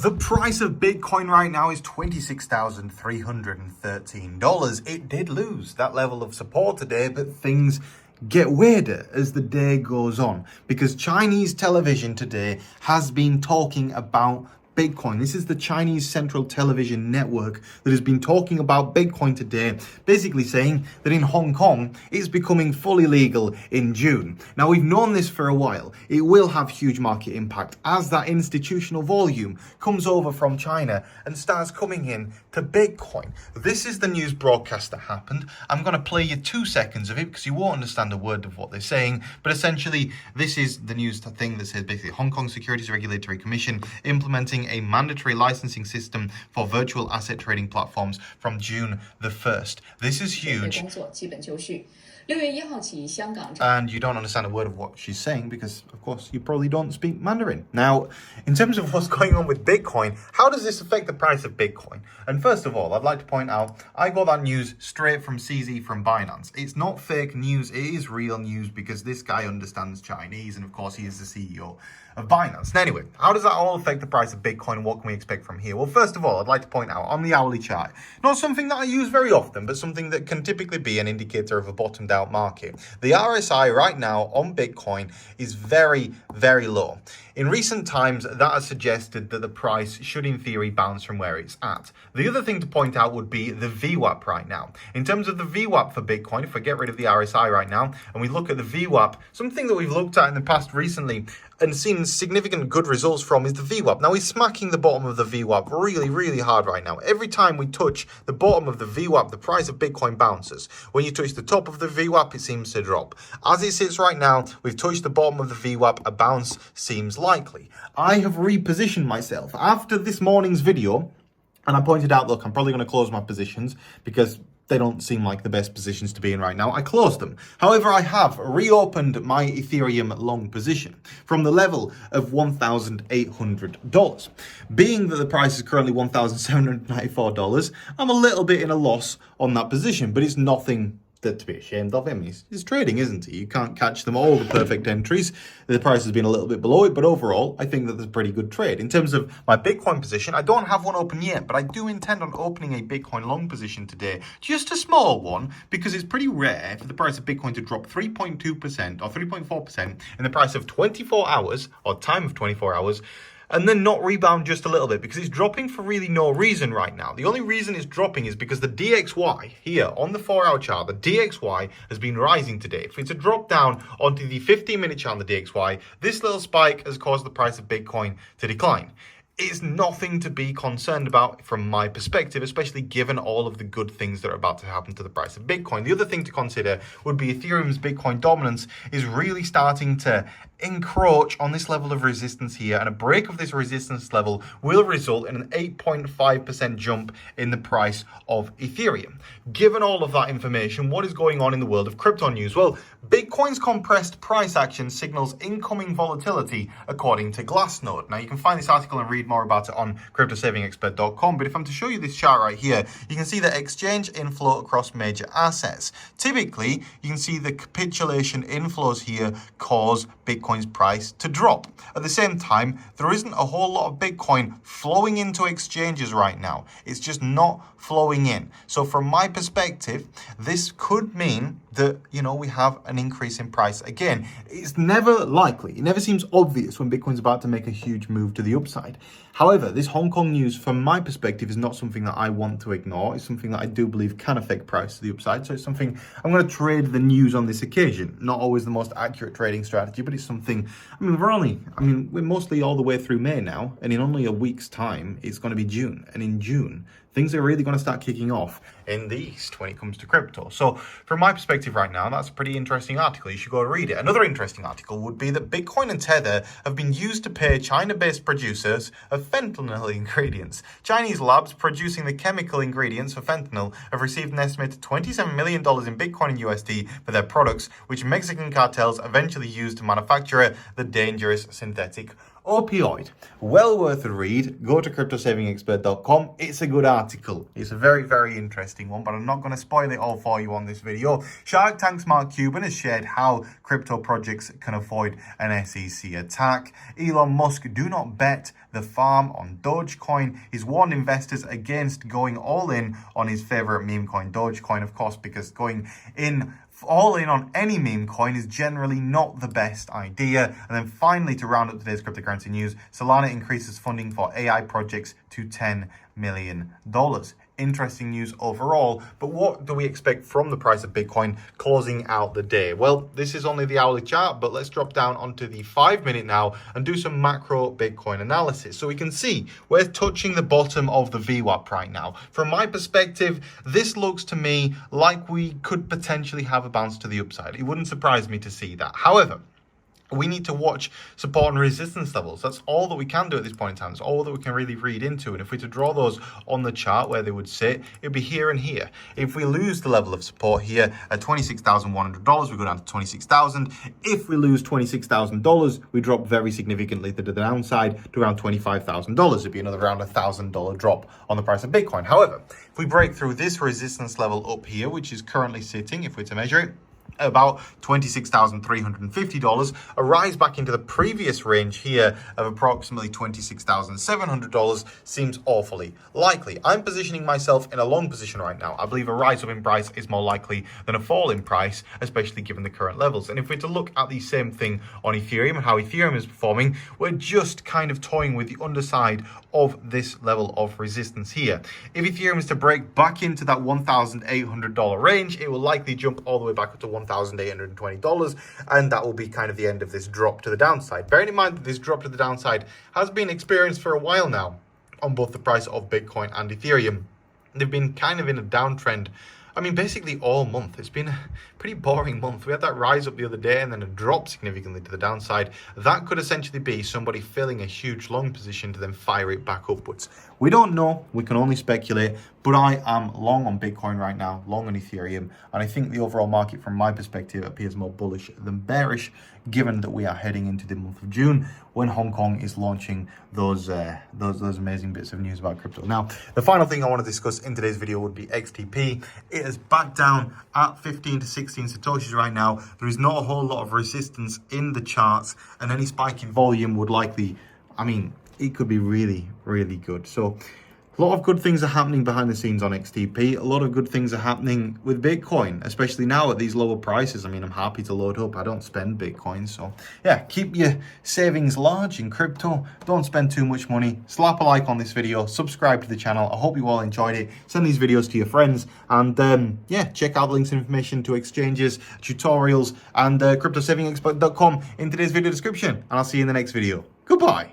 The price of Bitcoin right now is $26,313. It did lose that level of support today, but things get weirder as the day goes on because Chinese television today has been talking about Bitcoin. This is the Chinese Central Television Network that has been talking about Bitcoin today, basically saying that in Hong Kong, it's becoming fully legal in June. Now, we've known this for a while. It will have huge market impact as that institutional volume comes over from China and starts coming in to Bitcoin. This is the news broadcast that happened. I'm going to play you 2 seconds of it because you won't understand a word of what they're saying. But essentially, this is the news thing that says basically Hong Kong Securities Regulatory Commission implementing a mandatory licensing system for virtual asset trading platforms from June the 1st. This is huge. And you don't understand a word of what she's saying because, of course, you probably don't speak Mandarin. Now, in terms of what's going on with Bitcoin, how does this affect the price of Bitcoin? And first of all, I'd like to point out, I got that news straight from CZ from Binance. It's not fake news, it is real news because this guy understands Chinese and, of course, he is the CEO of Binance. Now, anyway, how does that all affect the price of Bitcoin and what can we expect from here? Well, first of all, I'd like to point out on the hourly chart, not something that I use very often, but something that can typically be an indicator of a bottomed out market. The RSI right now on Bitcoin is very, very low. In recent times, that has suggested that the price should, in theory, bounce from where it's at. The other thing to point out would be the VWAP right now. In terms of the VWAP for Bitcoin, if we get rid of the RSI right now, and we look at the VWAP, something that we've looked at in the past recently and seen significant good results from is the VWAP. Now, he's smacking the bottom of the VWAP really, really hard right now. Every time we touch the bottom of the VWAP, the price of Bitcoin bounces. When you touch the top of the VWAP, it seems to drop. As it sits right now, we've touched the bottom of the VWAP, a bounce seems likely. I have repositioned myself after this morning's video, and I pointed out, look, I'm probably going to close my positions because they don't seem like the best positions to be in right now. I closed them. However, I have reopened my Ethereum long position from the level of $1,800. Being that the price is currently $1,794, I'm a little bit in a loss on that position, but it's nothing to be ashamed of. I mean, it's trading, isn't it? You can't catch them all, the perfect entries. The price has been a little bit below it, but overall, I think that there's a pretty good trade. In terms of my Bitcoin position, I don't have one open yet, but I do intend on opening a Bitcoin long position today. Just a small one, because it's pretty rare for the price of Bitcoin to drop 3.2% or 3.4% in the price of 24 hours, or time of 24 hours, and then not rebound just a little bit because it's dropping for really no reason right now. The only reason it's dropping is because the DXY here on the 4-hour chart, the DXY has been rising today. If it's a drop down onto the 15-minute chart on the DXY, this little spike has caused the price of Bitcoin to decline. It's nothing to be concerned about from my perspective, especially given all of the good things that are about to happen to the price of Bitcoin. The other thing to consider would be Ethereum's Bitcoin dominance is really starting to encroach on this level of resistance here, and a break of this resistance level will result in an 8.5% jump in the price of Ethereum. Given all of that information, what is going on in the world of crypto news? Well, Bitcoin's compressed price action signals incoming volatility according to Glassnode. Now, you can find this article and read more about it on cryptosavingexpert.com, but if I'm to show you this chart right here, you can see the exchange inflow across major assets. Typically, you can see the capitulation inflows here cause Bitcoin's price to drop. At the same time, there isn't a whole lot of Bitcoin flowing into exchanges right now. It's just not flowing in. So from my perspective, this could mean that, we have an increase in price. Again, it's never likely. It never seems obvious when Bitcoin's about to make a huge move to the upside. However, this Hong Kong news, from my perspective, is not something that I want to ignore. It's something that I do believe can affect price to the upside. So it's something I'm going to trade the news on this occasion. Not always the most accurate trading strategy, but it's something, we're mostly all the way through May now. And in only a week's time, it's going to be June. And in June, things are really going to start kicking off in the East when it comes to crypto. So from my perspective right now, that's a pretty interesting article. You should go read it. Another interesting article would be that Bitcoin and Tether have been used to pay China-based producers of fentanyl ingredients. Chinese labs producing the chemical ingredients for fentanyl have received an estimated $27 million in Bitcoin and USD for their products, which Mexican cartels eventually used to manufacture the dangerous synthetic Opioid, well worth a read. Go to cryptosavingexpert.com. It's a good article. It's a very, very interesting one, but I'm not going to spoil it all for you on this video. Shark Tank's Mark Cuban has shared how crypto projects can avoid an SEC attack. Elon Musk, do not bet the farm on Dogecoin. He's warned investors against going all in on his favorite meme coin, Dogecoin, of course, because going all in on any meme coin is generally not the best idea. And then finally, to round up today's cryptocurrency news, Solana increases funding for AI projects to $10 million. Interesting news overall, but what do we expect from the price of Bitcoin closing out the day? Well, this is only the hourly chart, but let's drop down onto the 5-minute now and do some macro Bitcoin analysis. So we can see we're touching the bottom of the VWAP right now. From my perspective, this looks to me like we could potentially have a bounce to the upside. It wouldn't surprise me to see that. However, we need to watch support and resistance levels. That's all that we can do at this point in time. It's all that we can really read into. And if we were to draw those on the chart where they would sit, it'd be here and here. If we lose the level of support here at $26,100, we go down to 26,000. If we lose $26,000, we drop very significantly to the downside to around $25,000. It'd be another around $1,000 drop on the price of Bitcoin. However, if we break through this resistance level up here, which is currently sitting, if we're to measure it, about $26,350, a rise back into the previous range here of approximately $26,700 seems awfully likely. I'm positioning myself in a long position right now. I believe a rise up in price is more likely than a fall in price, especially given the current levels. And if we're to look at the same thing on Ethereum and how Ethereum is performing, we're just kind of toying with the underside of this level of resistance here. If Ethereum is to break back into that $1,800 range, it will likely jump all the way back up to $1,820, and that will be kind of the end of this drop to the downside. Bearing in mind that this drop to the downside has been experienced for a while now on both the price of Bitcoin and Ethereum. They've been kind of in a downtrend. I mean, basically all month. It's been a pretty boring month. We had that rise up the other day and then a drop significantly to the downside. That could essentially be somebody filling a huge long position to then fire it back upwards. We don't know. We can only speculate. But I am long on Bitcoin right now, long on Ethereum. And I think the overall market, from my perspective, appears more bullish than bearish, given that we are heading into the month of June when Hong Kong is launching those amazing bits of news about crypto. Now, the final thing I want to discuss in today's video would be XTP. It is back down at 15 to 16 Satoshis right now. There is not a whole lot of resistance in the charts, and any spike in volume would likely, I mean, it could be really, really good. So a lot of good things are happening behind the scenes on XTP. A lot of good things are happening with Bitcoin, especially now at these lower prices. I mean, I'm happy to load up. I don't spend Bitcoin. So yeah, keep your savings large in crypto. Don't spend too much money. Slap a like on this video. Subscribe to the channel. I hope you all enjoyed it. Send these videos to your friends. And yeah, check out the links and information to exchanges, tutorials, and cryptosavingexpert.com in today's video description. And I'll see you in the next video. Goodbye.